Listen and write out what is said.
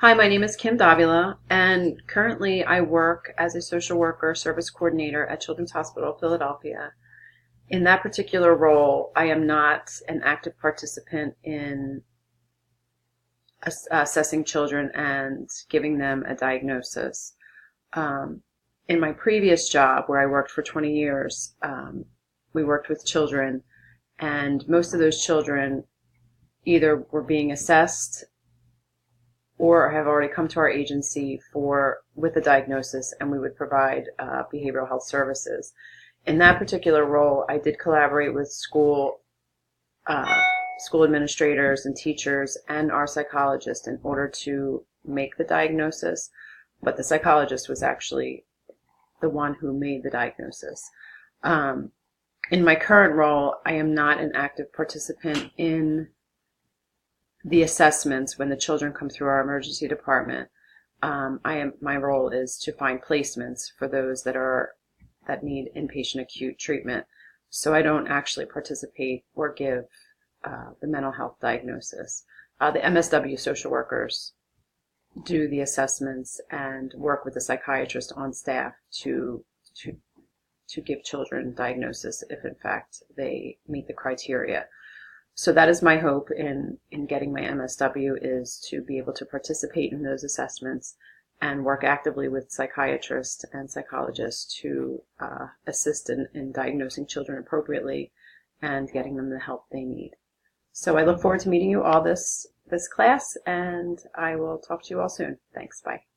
Hi, my name is Kim Davila, and currently I work as a social worker service coordinator at Children's Hospital of Philadelphia. In that particular role, I am not an active participant in assessing children and giving them a diagnosis. Um, in my previous job, where I worked for 20 years, we worked with children, and most of those children either were being assessed or have already come to our agency for with a diagnosis, and we would provide behavioral health services. In that particular role, I did collaborate with uh, school administrators and teachers and our psychologist in order to make the diagnosis, but the psychologist was actually the one who made the diagnosis. Um, in my current role, I am not an active participant in the assessments when the children come through our emergency department. My role is to find placements for those that need inpatient acute treatment. So I don't actually participate or give the mental health diagnosis. The MSW social workers do the assessments and work with the psychiatrist on staff to to give children diagnosis if in fact they meet the criteria. So that is my hope in getting my MSW, is to be able to participate in those assessments and work actively with psychiatrists and psychologists to assist in diagnosing children appropriately and getting them the help they need. So I look forward to meeting you all this class, and I will talk to you all soon. Thanks. Bye.